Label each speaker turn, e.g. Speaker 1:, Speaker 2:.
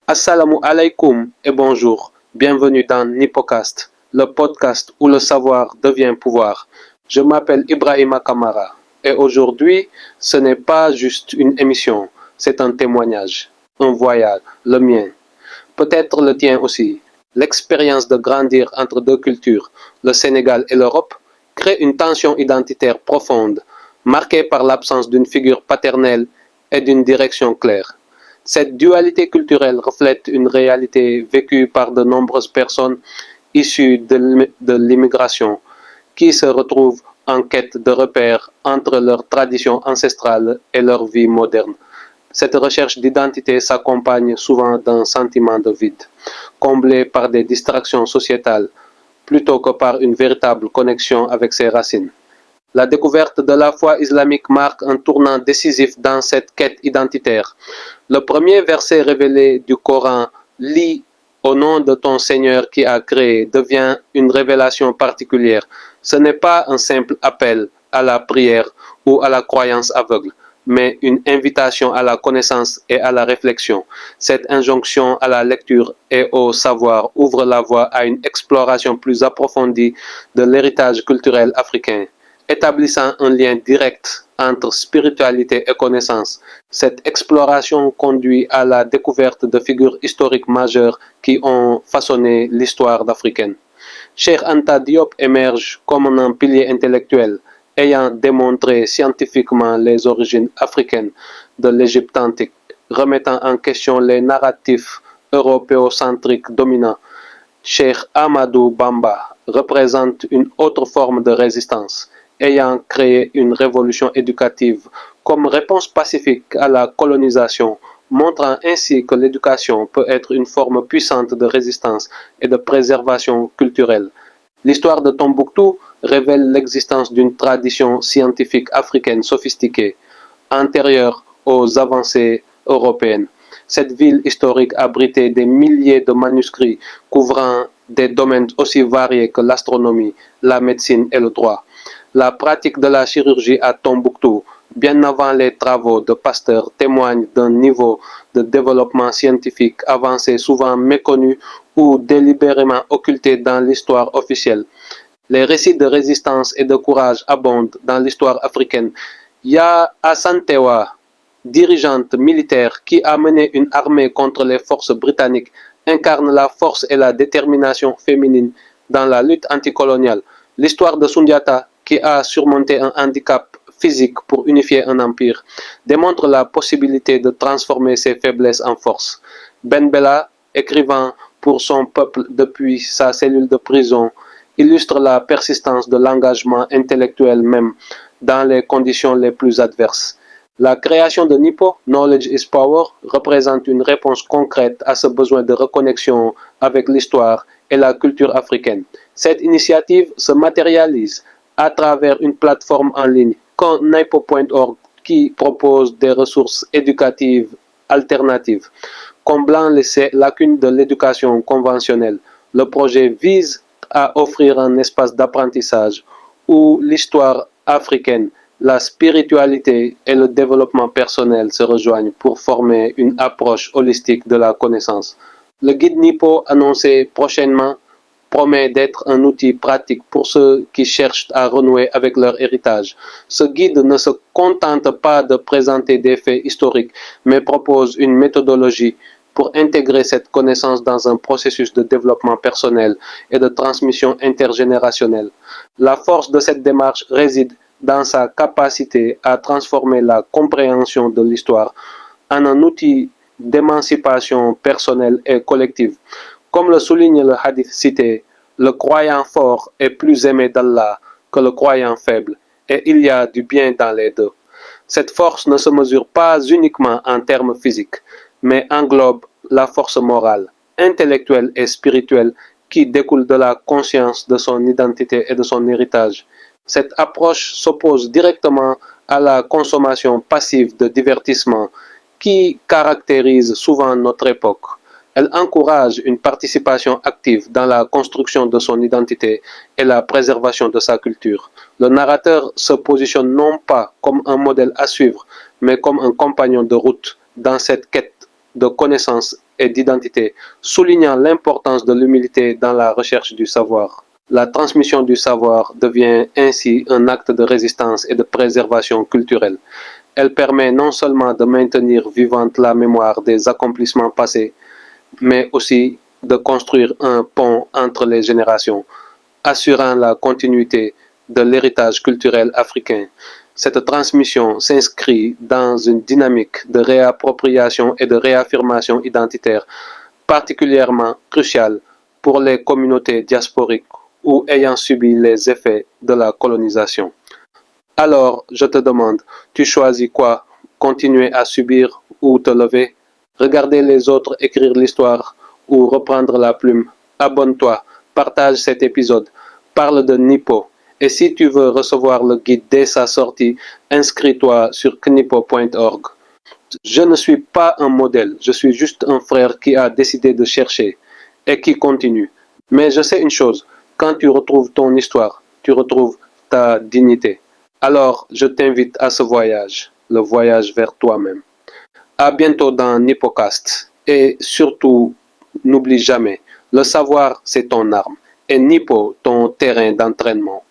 Speaker 1: Assalamu alaikum et bonjour. Bienvenue dans Nipocast, le podcast où le savoir devient pouvoir. Je m'appelle Ibrahima Kamara et aujourd'hui, ce n'est pas juste une émission, c'est un témoignage, un voyage, le mien. Peut-être le tien aussi. L'expérience de grandir entre deux cultures, le Sénégal et l'Europe, crée une tension identitaire profonde, marquée par l'absence d'une figure paternelle et d'une direction claire. Cette dualité culturelle reflète une réalité vécue par de nombreuses personnes issues de l'immigration qui se retrouvent en quête de repères entre leurs traditions ancestrales et leur vie moderne. Cette recherche d'identité s'accompagne souvent d'un sentiment de vide, comblé par des distractions sociétales, plutôt que par une véritable connexion avec ses racines. La découverte de la foi islamique marque un tournant décisif dans cette quête identitaire. Le premier verset révélé du Coran, lis au nom de ton Seigneur qui a créé, devient une révélation particulière. Ce n'est pas un simple appel à la prière ou à la croyance aveugle, mais une invitation à la connaissance et à la réflexion. Cette injonction à la lecture et au savoir ouvre la voie à une exploration plus approfondie de l'héritage culturel africain, établissant un lien direct entre spiritualité et connaissance. Cette exploration conduit à la découverte de figures historiques majeures qui ont façonné l'histoire africaine. Cheikh Anta Diop émerge comme un pilier intellectuel, ayant démontré scientifiquement les origines africaines de l'Égypte antique, remettant en question les narratifs européocentriques dominants. Cheikh Ahmadou Bamba représente une autre forme de résistance, ayant créé une révolution éducative comme réponse pacifique à la colonisation, montrant ainsi que l'éducation peut être une forme puissante de résistance et de préservation culturelle. L'histoire de Tombouctou révèle l'existence d'une tradition scientifique africaine sophistiquée, antérieure aux avancées européennes. Cette ville historique abritait des milliers de manuscrits couvrant des domaines aussi variés que l'astronomie, la médecine et le droit. La pratique de la chirurgie à Tombouctou, bien avant les travaux de Pasteur, témoigne d'un niveau de développement scientifique avancé souvent méconnu ou délibérément occulté dans l'histoire officielle. Les récits de résistance et de courage abondent dans l'histoire africaine. Ya Assantewa, dirigeante militaire qui a mené une armée contre les forces britanniques, incarne la force et la détermination féminine dans la lutte anticoloniale. L'histoire de Sundiata, qui a surmonté un handicap physique pour unifier un empire, démontre la possibilité de transformer ses faiblesses en force. Ben Bella, écrivant pour son peuple depuis sa cellule de prison, illustre la persistance de l'engagement intellectuel même dans les conditions les plus adverses. La création de Nipo, Knowledge is Power, représente une réponse concrète à ce besoin de reconnexion avec l'histoire et la culture africaine. Cette initiative se matérialise à travers une plateforme en ligne comme Nipo.org qui propose des ressources éducatives alternatives, comblant les lacunes de l'éducation conventionnelle. Le projet vise à offrir un espace d'apprentissage où l'histoire africaine, la spiritualité et le développement personnel se rejoignent pour former une approche holistique de la connaissance. Le guide Nipo annoncé prochainement promet d'être un outil pratique pour ceux qui cherchent à renouer avec leur héritage. Ce guide ne se contente pas de présenter des faits historiques, mais propose une méthodologie pour intégrer cette connaissance dans un processus de développement personnel et de transmission intergénérationnelle. La force de cette démarche réside dans sa capacité à transformer la compréhension de l'histoire en un outil d'émancipation personnelle et collective. Comme le souligne le hadith cité, le croyant fort est plus aimé d'Allah que le croyant faible, et il y a du bien dans les deux. Cette force ne se mesure pas uniquement en termes physiques, mais englobe la force morale, intellectuelle et spirituelle qui découle de la conscience de son identité et de son héritage. Cette approche s'oppose directement à la consommation passive de divertissement qui caractérise souvent notre époque. Elle encourage une participation active dans la construction de son identité et la préservation de sa culture. Le narrateur se positionne non pas comme un modèle à suivre, mais comme un compagnon de route dans cette quête de connaissance et d'identité, soulignant l'importance de l'humilité dans la recherche du savoir. La transmission du savoir devient ainsi un acte de résistance et de préservation culturelle. Elle permet non seulement de maintenir vivante la mémoire des accomplissements passés, mais aussi de construire un pont entre les générations, assurant la continuité de l'héritage culturel africain. Cette transmission s'inscrit dans une dynamique de réappropriation et de réaffirmation identitaire particulièrement cruciale pour les communautés diasporiques ou ayant subi les effets de la colonisation. Alors, je te demande, tu choisis quoi? Continuer à subir ou te lever? Regarder les autres écrire l'histoire ou reprendre la plume? Abonne-toi, partage cet épisode, parle de Nipo. Et si tu veux recevoir le guide dès sa sortie, inscris-toi sur knipo.org. Je ne suis pas un modèle, je suis juste un frère qui a décidé de chercher et qui continue. Mais je sais une chose, quand tu retrouves ton histoire, tu retrouves ta dignité. Alors, je t'invite à ce voyage, le voyage vers toi-même. À bientôt dans Nipocast. Et surtout, n'oublie jamais, le savoir, c'est ton arme. Et Nipo, ton terrain d'entraînement.